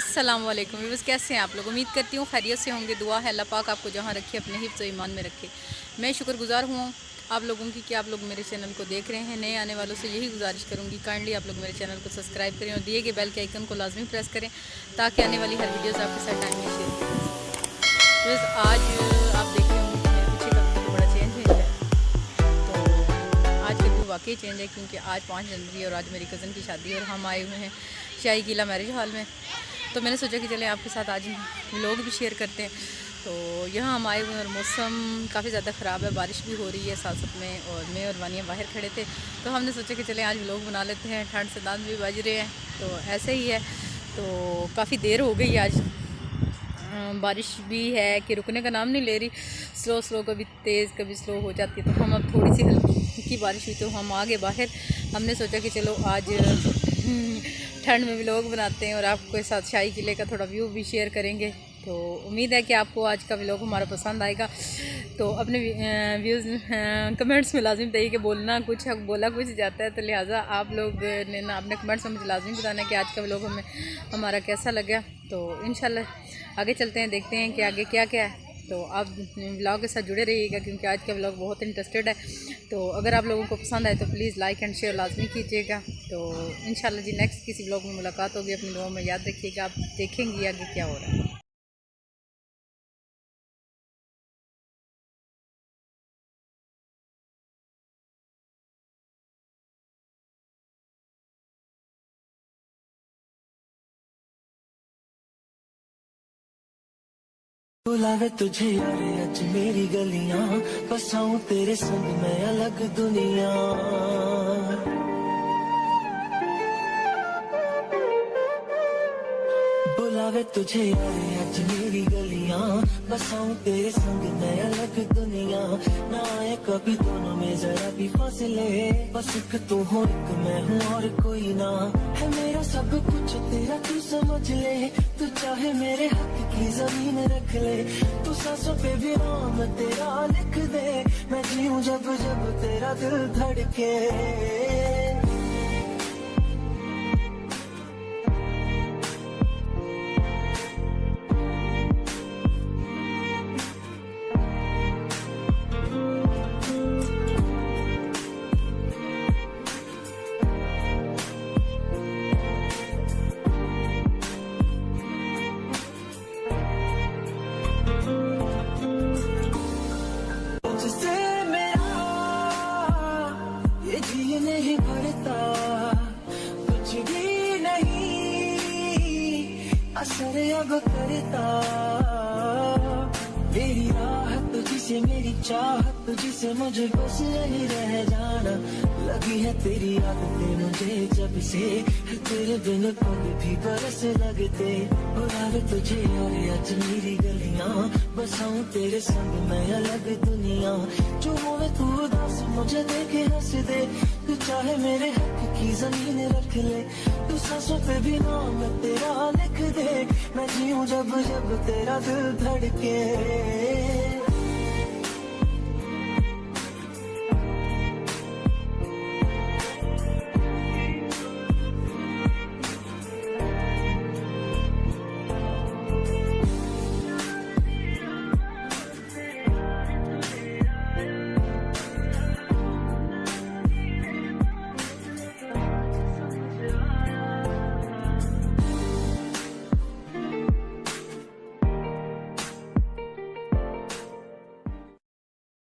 अस्सलाम वालेकुम व्यूअर्स, कैसे हैं आप लोग। उम्मीद करती हूँ खैरियत से होंगे। दुआ है अल्लाह पाक आपको जहाँ रखे अपने हिफ्ज़ ईमान में रखे। मैं शुक्रगुजार हूँ आप लोगों की कि आप लोग मेरे चैनल को देख रहे हैं। नए आने वालों से यही गुजारिश करूँगी, काइंडली आप लोग मेरे चैनल को सब्सक्राइब करें और दिए गए बेल के आइकन को लाजमी प्रेस करें ताकि आने वाली हर वीडियोज़ आपके साथ टाइम में शेयर करें। बस आज आप देख रहे होंगे मेरे पीछे का तो बड़ा चेंज है। तो आज का व्यू वाकई चेंज है क्योंकि आज 5 जनवरी और आज मेरी कज़न की शादी है और हम आए हुए हैं शाही किला मैरिज हॉल में। तो मैंने सोचा कि चले आपके साथ आज व्लॉग भी शेयर करते हैं। तो यहाँ हम आए हुए हैं और मौसम काफ़ी ज़्यादा ख़राब है, बारिश भी हो रही है साथ साथ में, और मैं और वानिया बाहर खड़े थे तो हमने सोचा कि चले आज व्लॉग बना लेते हैं। ठंड से दांत भी बज रहे हैं तो ऐसे ही है। तो काफ़ी देर हो गई आज, बारिश भी है कि रुकने का नाम नहीं ले रही। स्लो स्लो कभी तेज़ कभी स्लो हो जाती है। तो हम अब थोड़ी सी हल्की बारिश हुई तो हम आ गए बाहर। हमने सोचा कि चलो आज ठंड में व्लॉग बनाते हैं और आपके साथ शाही किले का थोड़ा व्यू भी शेयर करेंगे। तो उम्मीद है कि आपको आज का व्लॉग हमारा पसंद आएगा। तो अपने व्यूज़ कमेंट्स में लाजमी बताइए कि बोला कुछ जाता है, तो लिहाजा आप लोग ने ना अपने कमेंट्स में मुझे लाजमी बताना है कि आज का व्लॉग हमारा कैसा लगा। तो इंशाल्लाह आगे चलते हैं, देखते हैं कि आगे क्या क्या है। तो आप व्लॉग के साथ जुड़े रहिएगा क्योंकि आज का व्लॉग बहुत इंटरेस्टेड है। तो अगर आप लोगों को पसंद आए तो प्लीज़ लाइक एंड शेयर लाजमी कीजिएगा। तो इंशाल्लाह जी नेक्स्ट किसी व्लॉग में मुलाकात होगी। अपनी दुआओं में याद रखिएगा। आप देखेंगे आगे क्या हो रहा है। बुलावे तुझे यारे अज मेरी गलियां, बसाऊं तेरे संग मैं अलग दुनिया। बुलावे तुझे यारे अज मेरी गलियां, बसाऊं तेरे संग मैं अलग दुनिया। ना आए कभी दोनों में जरा भी फासले, बस एक तू हो एक मैं हूँ और कोई ना। है मेरा सब कुछ तेरा तू समझ ले, तू चाहे मेरे हक की जमीन रख ले। तू सांसों पे भी नाम तेरा लिख दे, मैं जीऊं जब जब तेरा दिल धड़के। नहीं भरता कुछ भी नहीं असर अब करता। मेरी राहत तुझसे मेरी चाहत तुझसे मुझे बस यही रह जाना। लगी है तेरी आदतें मुझे जब से, तेरे बिन पल भी बरस लगते। बुलावे तुझे और आज मेरी गलियां, बसाऊं तेरे संग मैं अलग दुनिया। जो होवे तू उदास मुझे देखे हंस दे, तू चाहे मेरे हक की जमीन रख ले। तू सांसों पे भी नाम तेरा लिख दे, मैं जीऊं जब जब तेरा दिल धड़के।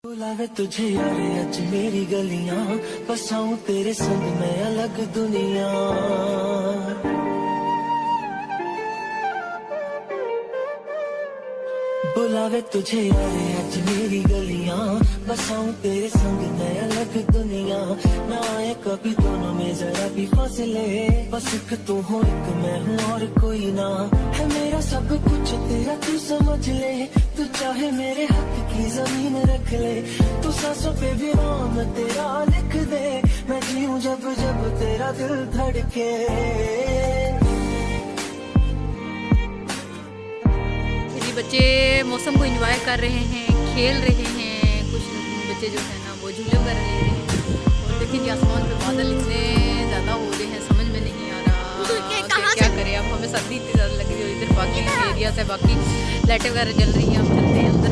बुलावे तुझे यारे अज मेरी गलियां, बसाऊं तेरे संग मैं अलग दुनिया। बुलावे तुझे यारे अज मेरी गलियां, बसाऊं तेरे संग मैं अलग दुनिया। ना आए कभी दोनों में जरा भी फासले, बस एक तू हो एक मैं हूँ और कोई ना। है मेरा सब कुछ तेरा तू समझ ले, तू चाहे मेरे हक की जमीन रख ले। तू सांसों पे भी नाम तेरा लिख दे, मैं जीऊं जब जब तेरा दिल धड़के। बच्चे मौसम को एंजॉय कर रहे हैं, खेल रहे हैं। कुछ बच्चे जो है ना वो झूले वगैरह ले रहे हैं। और देखिए आसमान पे बादल इतने ज़्यादा हो रहे हैं, समझ में नहीं आ रहा क्या करें। अब हमें सर्दी इतनी ज़्यादा लग रही है। इधर बाकी एरियाज है, बाकी लाइटें वगैरह जल रही हैं। हम चलते हैं अंदर,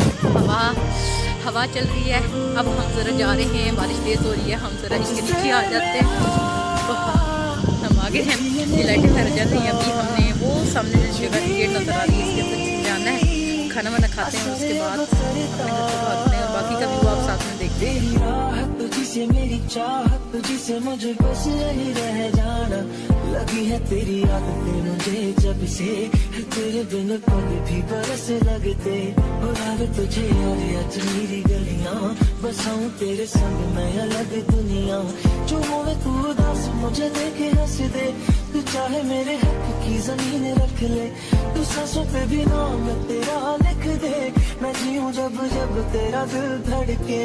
हवा चल रही है। अब हम ज़रा जा रहे हैं, बारिश तेज़ हो रही है, हम ज़रा इसके नीचे आ जाते हैं। तो हम आगे हैं, ये लाइटें वगैरह जल रही हैं। अभी हमने वो सामने जगह गेट नज़र आ रही है, इसके अंदर जाना है, खाना वाना खाते हैं, उसके बाद अपने घर को भागते हैं और बाकी का व्यू आप साथ में देखते हैं। तेरी राहत तुझसे मेरी चाहत तुझसे मुझे बस यही रह जाना, लगी है तेरी आदतें मुझे जब से, तेरे बिन पग भी बरस लगते। बुलावे तुझे और आज मेरी गलियां, बसाऊं तेरे संग मैं अलग दुनिया। जो होवे तू उदास मुझे देखे हंस दे, तू चाहे मेरे हक की जमीन रख ले, तू सांसों पे भी नाम तेरा लिख दे। मैं जीऊं जब जब तेरा दिल धड़के।